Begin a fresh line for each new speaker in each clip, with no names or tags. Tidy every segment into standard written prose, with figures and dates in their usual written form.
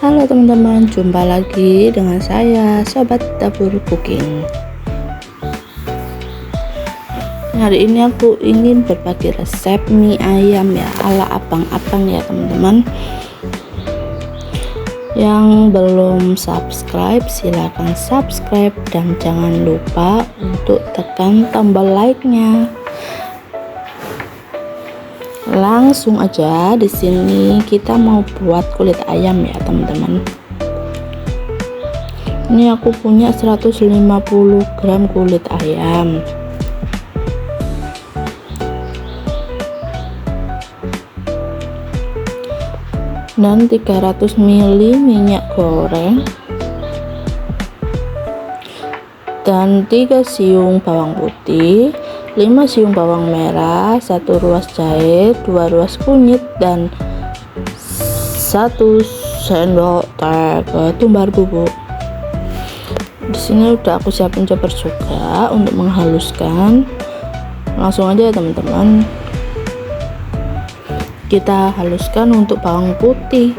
Halo teman-teman, jumpa lagi dengan saya Sobat Dapur Cooking. Hari ini aku ingin berbagi resep mie ayam ya, ala abang-abang ya teman-teman. Yang belum subscribe silahkan subscribe dan jangan lupa untuk tekan tombol like-nya. Langsung aja, di sini kita mau buat kulit ayam ya teman-teman. Ini aku punya 150 gram kulit ayam. Dan 300 ml minyak goreng dan 3 siung bawang putih, 5 siung bawang merah, 1 ruas jahe, 2 ruas kunyit, dan 1 sendok teh ketumbar bubuk. Di sini udah aku siapin chopper juga untuk menghaluskan. Langsung aja ya teman-teman, kita haluskan untuk bawang putih,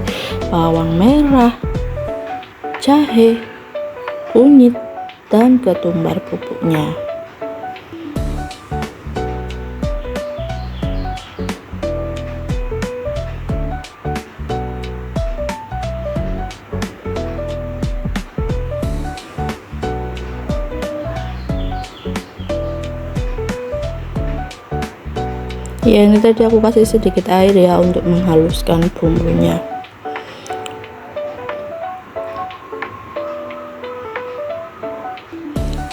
bawang merah, jahe, kunyit, dan ketumbar bubuknya. Ya, ini tadi aku kasih sedikit air ya untuk menghaluskan bumbunya.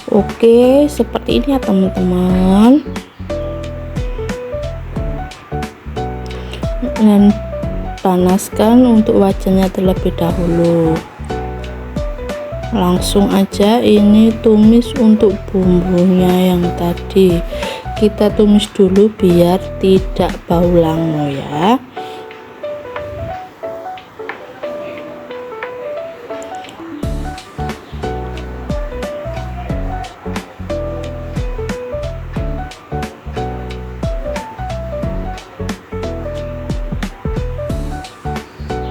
Oke, seperti ini ya teman-teman. Dan panaskan untuk wajannya terlebih dahulu. Langsung aja ini tumis untuk bumbunya yang tadi. Kita tumis dulu biar tidak bau lango ya.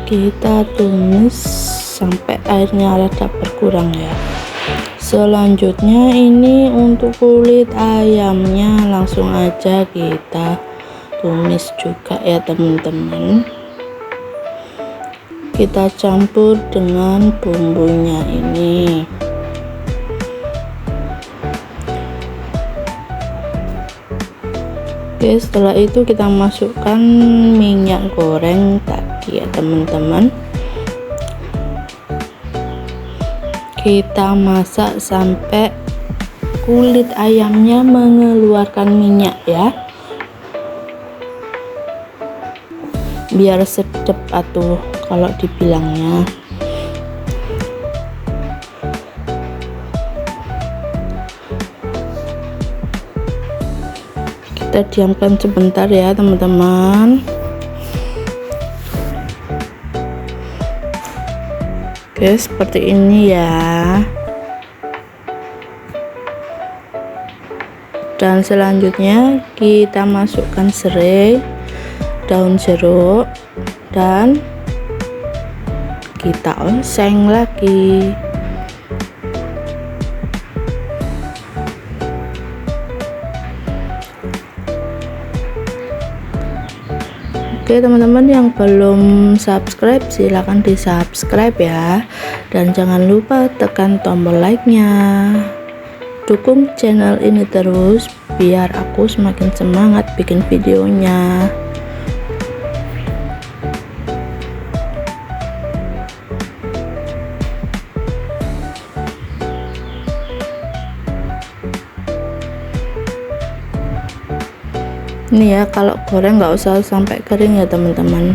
Kita tumis sampai airnya rada berkurang ya. Selanjutnya ini untuk kulit ayamnya langsung aja kita tumis juga ya teman-teman. Kita campur dengan bumbunya ini. Oke, setelah itu kita masukkan minyak goreng tadi ya teman-teman. Kita masak sampai kulit ayamnya mengeluarkan minyak ya, biar sedap atuh kalau dibilangnya. Kita diamkan sebentar ya teman-teman. Oke, seperti ini ya. Dan selanjutnya kita masukkan serai, daun jeruk, dan kita oseng lagi. Oke teman-teman, yang belum subscribe silahkan di subscribe ya, dan jangan lupa tekan tombol like nya. Dukung channel ini terus biar aku semakin semangat bikin videonya. Ini ya, kalau goreng nggak usah sampai kering ya teman-teman.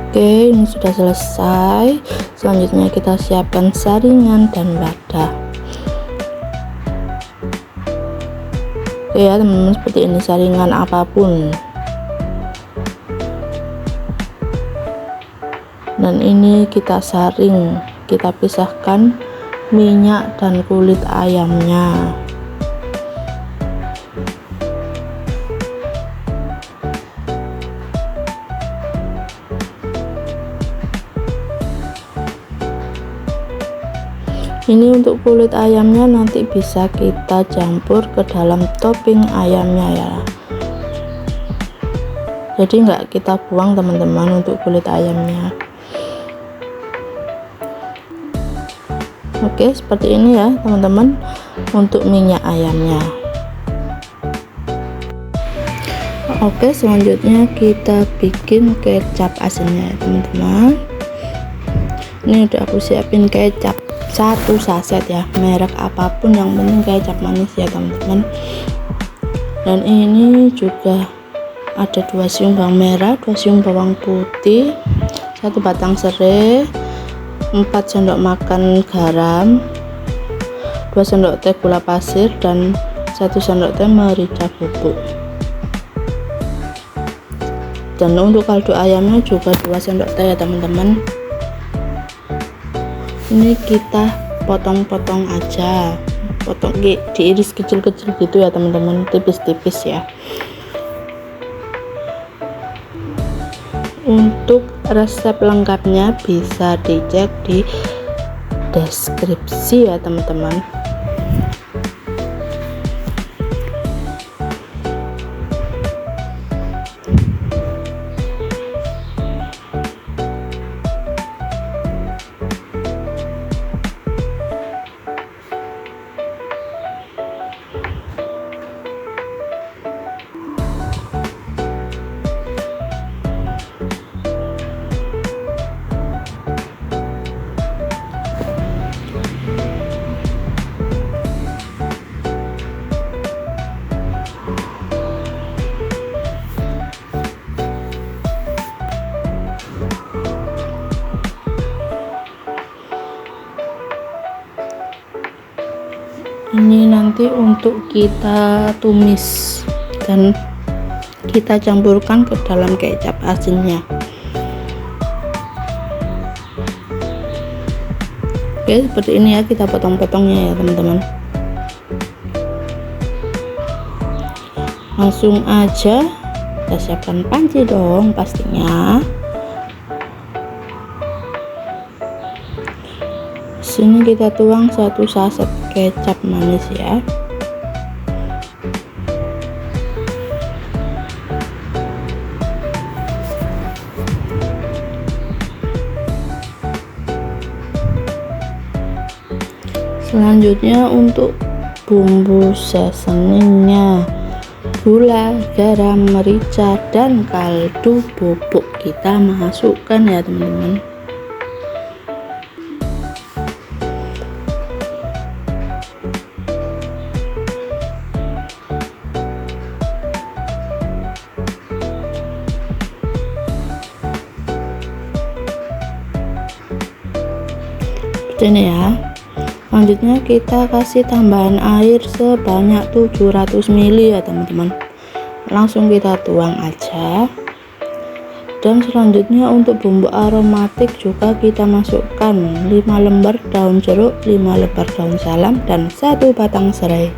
Oke, ini sudah selesai. Selanjutnya kita siapkan saringan dan wadah. Oke ya teman-teman, seperti ini saringan apapun. Dan ini kita saring, kita pisahkan minyak dan kulit ayamnya. Ini untuk kulit ayamnya nanti bisa kita campur ke dalam topping ayamnya ya, jadi nggak kita buang teman-teman untuk kulit ayamnya. Oke, seperti ini ya teman-teman untuk minyak ayamnya. Oke, selanjutnya kita bikin kecap asinnya ya teman-teman. Ini udah aku siapin kecap 1 saset ya, merek apapun yang penting kecap manis ya teman-teman. Dan ini juga ada 2 siung bawang merah, 2 siung bawang putih, 1 batang serai, 4 sendok makan garam, 2 sendok teh gula pasir, dan 1 sendok teh merica bubuk. Dan untuk kaldu ayamnya juga 2 sendok teh ya teman-teman. Ini kita potong-potong aja, diiris kecil-kecil gitu ya teman-teman, tipis-tipis ya. Untuk resep lengkapnya bisa dicek di deskripsi ya teman-teman. Ini nanti untuk kita tumis dan kita campurkan ke dalam kecap asinnya. Oke, seperti ini ya, kita potong-potongnya ya teman-teman. Langsung aja kita siapkan panci dong pastinya. Sini kita tuang 1 saset kecap manis ya. Selanjutnya untuk bumbu seasoningnya, gula, garam, merica, dan kaldu bubuk kita masukkan ya teman-teman. Ini ya. Selanjutnya kita kasih tambahan air sebanyak 700 ml ya teman-teman. Langsung kita tuang aja. Dan selanjutnya untuk bumbu aromatik juga kita masukkan 5 lembar daun jeruk, 5 lembar daun salam, dan 1 batang serai.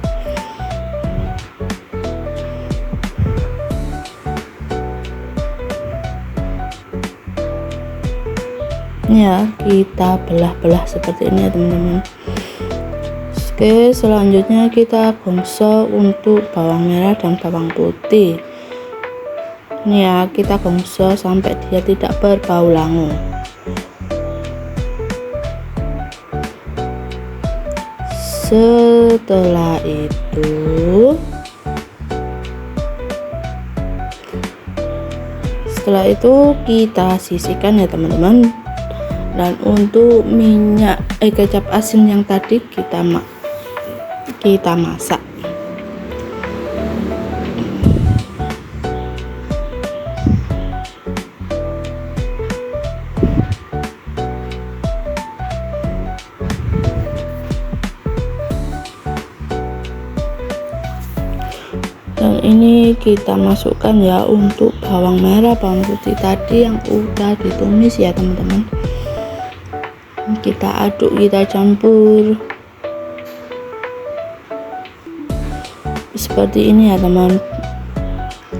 Ya, kita belah-belah seperti ini ya teman-teman. Oke, selanjutnya kita gongso untuk bawang merah dan bawang putih. Ini ya, kita gongso sampai dia tidak berbau langu. Setelah itu kita sisihkan ya teman-teman. Dan untuk minyak kecap asin yang tadi kita masak. Dan ini kita masukkan ya untuk bawang merah, bawang putih tadi yang udah ditumis ya teman-teman. Kita aduk, kita campur seperti ini ya teman.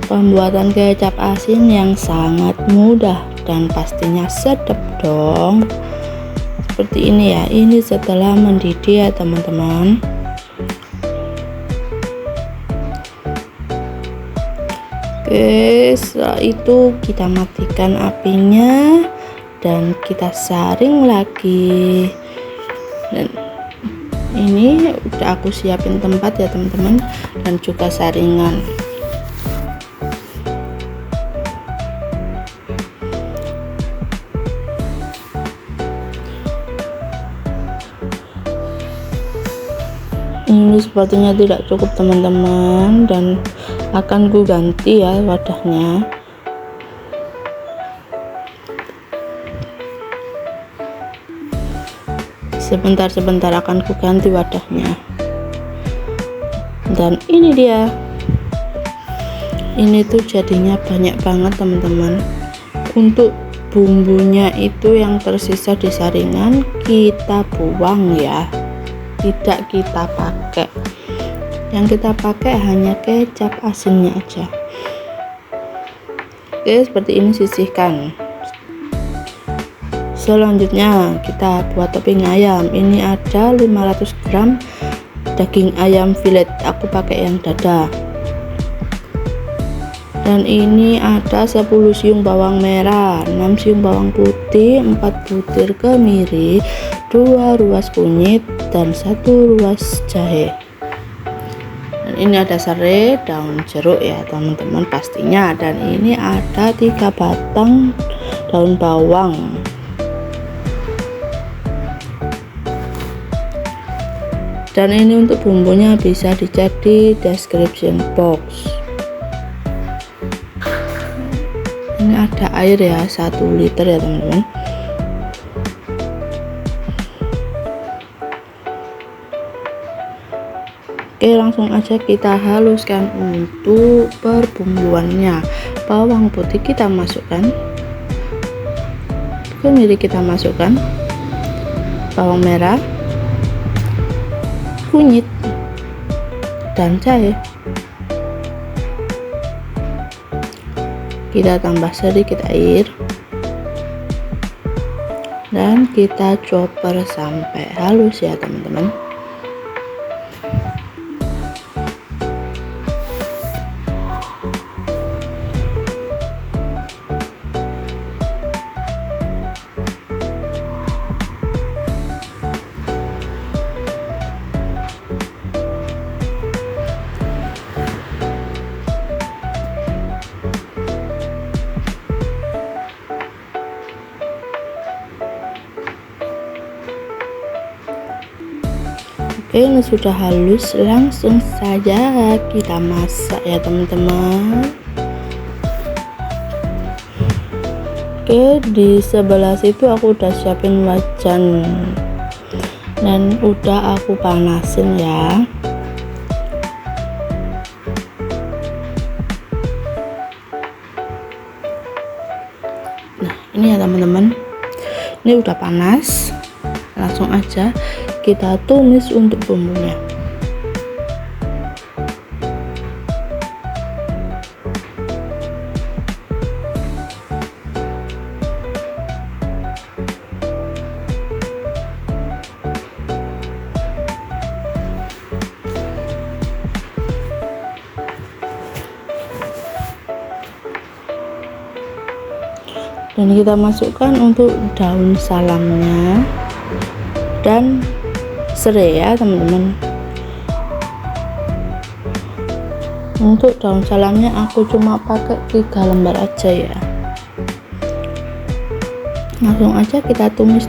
Pembuatan kecap asin yang sangat mudah dan pastinya sedap dong. Seperti ini ya, ini setelah mendidih ya teman-teman. Oke, setelah itu kita matikan apinya dan kita saring lagi. Dan ini udah aku siapin tempat ya teman-teman, dan juga saringan. Ini sepertinya tidak cukup teman-teman, dan akan ku ganti ya wadahnya. Sebentar akan ku ganti wadahnya. Dan ini dia, ini tuh jadinya banyak banget teman-teman. Untuk bumbunya itu yang tersisa di saringan kita buang ya, tidak kita pakai. Yang kita pakai hanya kecap asinnya aja. Oke, seperti ini sisihkan. Selanjutnya kita buat topping ayam. Ini ada 500 gram daging ayam fillet, aku pakai yang dada. Dan ini ada 10 siung bawang merah, 6 siung bawang putih, 4 butir kemiri, 2 ruas kunyit, dan 1 ruas jahe. Dan ini ada serai, daun jeruk ya teman-teman pastinya. Dan ini ada 3 batang daun bawang. Dan ini untuk bumbunya bisa dicek di description box. Ini ada air ya, 1 liter ya teman-teman. Oke, langsung aja kita haluskan untuk perbumbuannya. Bawang putih kita masukkan, kemiri kita masukkan, bawang merah, kunyit, dan jahe. Kita tambah sedikit air dan kita chopper sampai halus ya teman-teman. Oke, ini sudah halus, langsung saja kita masak ya teman-teman. Oke, di sebelah situ aku udah siapin wajan dan udah aku panasin ya. Nah, ini ya teman-teman, ini udah panas. Langsung aja kita tumis untuk bumbunya. Dan kita masukkan untuk daun salamnya dan serai ya teman-teman. Untuk daun salamnya aku cuma pakai 3 lembar aja ya. Langsung aja kita tumis.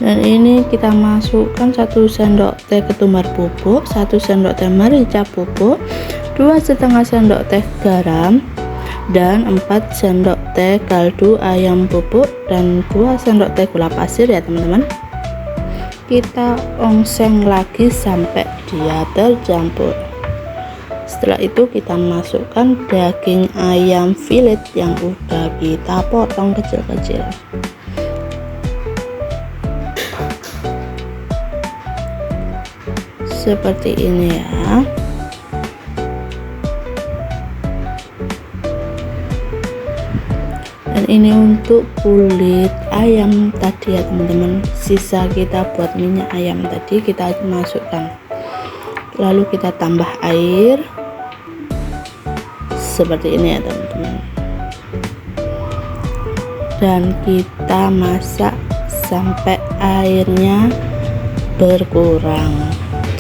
Dan ini kita masukkan 1 sendok teh ketumbar bubuk, 1 sendok teh merica bubuk, 2,5 sendok teh garam, dan 4 sendok teh kaldu ayam bubuk, dan 2 sendok teh gula pasir ya teman-teman. kita ongseng lagi sampai dia tercampur. Setelah itu kita masukkan daging ayam fillet yang udah kita potong kecil-kecil. Seperti ini ya. Dan ini untuk kulit ayam tadi ya teman-teman, sisa kita buat minyak ayam tadi kita masukkan, lalu kita tambah air seperti ini ya teman-teman, dan kita masak sampai airnya berkurang.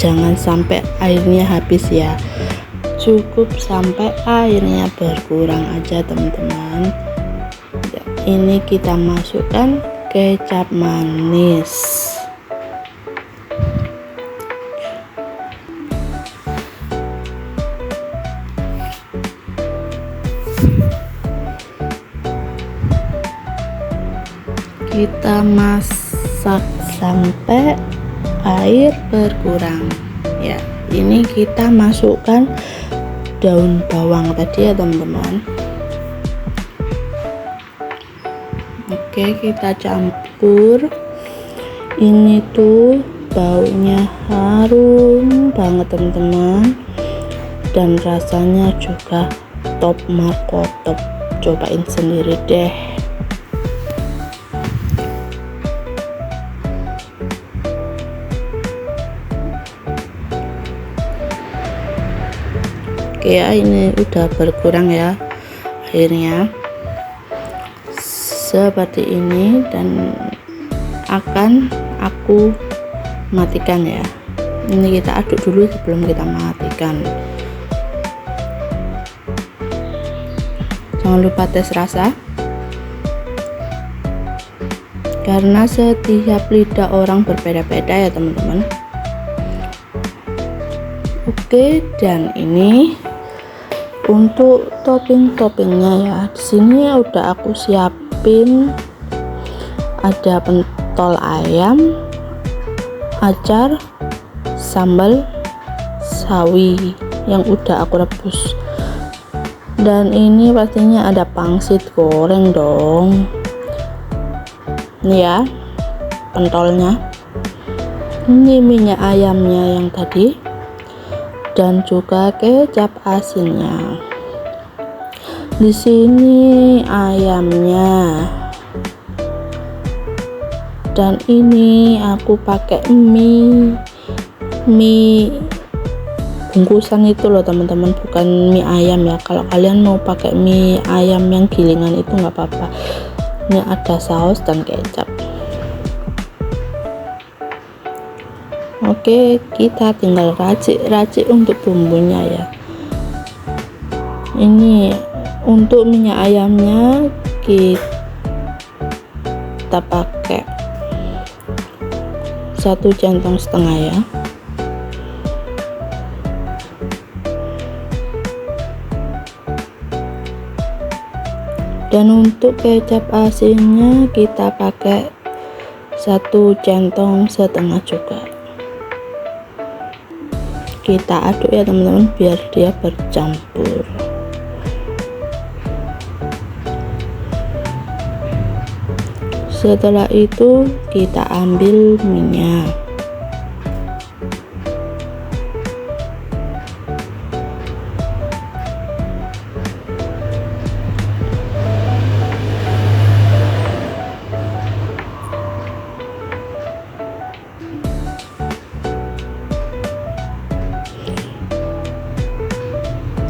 Jangan sampai airnya habis ya, cukup sampai airnya berkurang aja teman-teman. Ini kita masukkan kecap manis. Kita masak sampai air berkurang ya. Ini kita masukkan daun bawang tadi ya teman-teman. Oke, kita campur. Ini tuh baunya harum banget teman-teman, dan rasanya juga top markotop. Cobain sendiri deh. Oke ya, ini udah berkurang ya airnya seperti ini, dan akan aku matikan ya. Ini kita aduk dulu sebelum kita matikan. Jangan lupa tes rasa, karena setiap lidah orang berbeda-beda ya teman-teman. Oke, dan ini untuk topping-toppingnya ya. Di sini udah aku siapin, ada pentol ayam, acar, sambal sawi yang udah aku rebus, dan ini pastinya ada pangsit goreng dong. Ini ya pentolnya, ini minyak ayamnya yang tadi, dan juga kecap asinnya. Di sini ayamnya, dan ini aku pakai mie bungkusan itu loh teman-teman, bukan mie ayam ya. Kalau kalian mau pakai mie ayam yang gilingan itu nggak apa-apa. Ini ada saus dan kecap. Oke, kita tinggal racik-racik untuk bumbunya ya. Ini untuk minyak ayamnya kita pakai 1,5 centong ya. Dan untuk kecap asinnya kita pakai 1,5 centong juga. Kita aduk ya teman-teman biar dia bercampur. Setelah itu kita ambil minyak.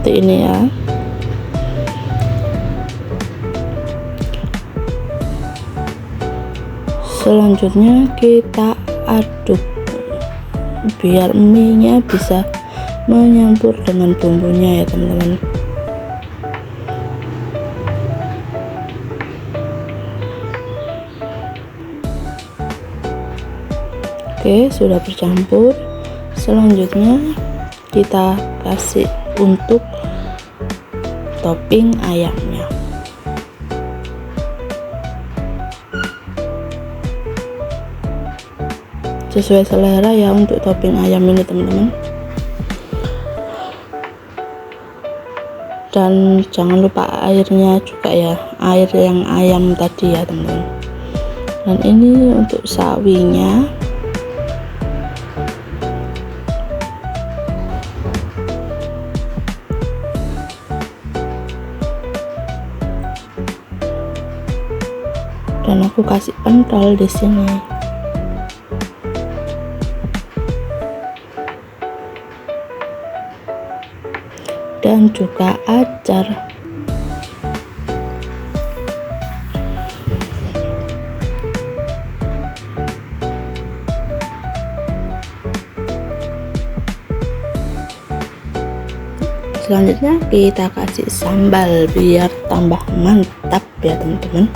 Seperti ini ya. Selanjutnya kita aduk biar mie-nya bisa menyampur dengan bumbunya ya teman-teman. Oke, sudah bercampur. Selanjutnya kita kasih untuk topping ayamnya. sesuai selera ya untuk topping ayam ini teman-teman. Dan jangan lupa airnya juga ya, air yang ayam tadi ya teman-teman. Dan ini untuk sawinya. Dan aku kasih pentol di sini. Dan juga acar. Selanjutnya kita kasih sambal biar tambah mantap ya teman-teman.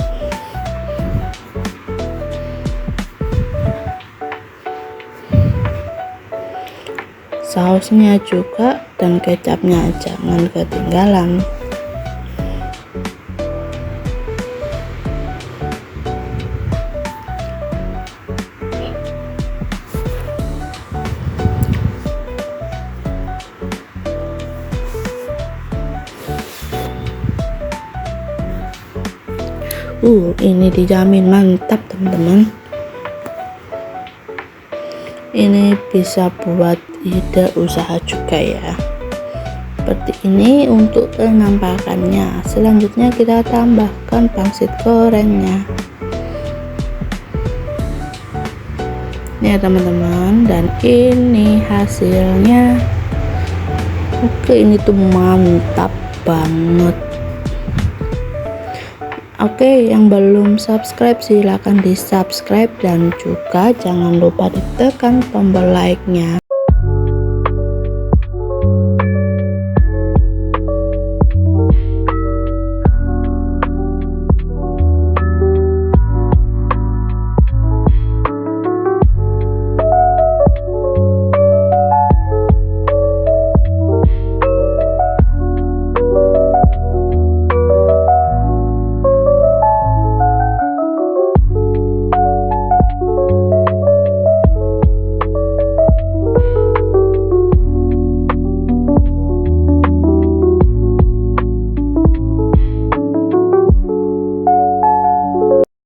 Sausnya juga dan kecapnya jangan ketinggalan. Ini dijamin mantap teman-teman. Ini bisa buat ide usaha juga ya. Seperti ini untuk penampakannya. Selanjutnya kita tambahkan pangsit gorengnya. Ini ya teman-teman, dan ini hasilnya. Oke, ini tuh mantap banget. Oke, yang belum subscribe silahkan di subscribe dan juga jangan lupa ditekan tombol like-nya.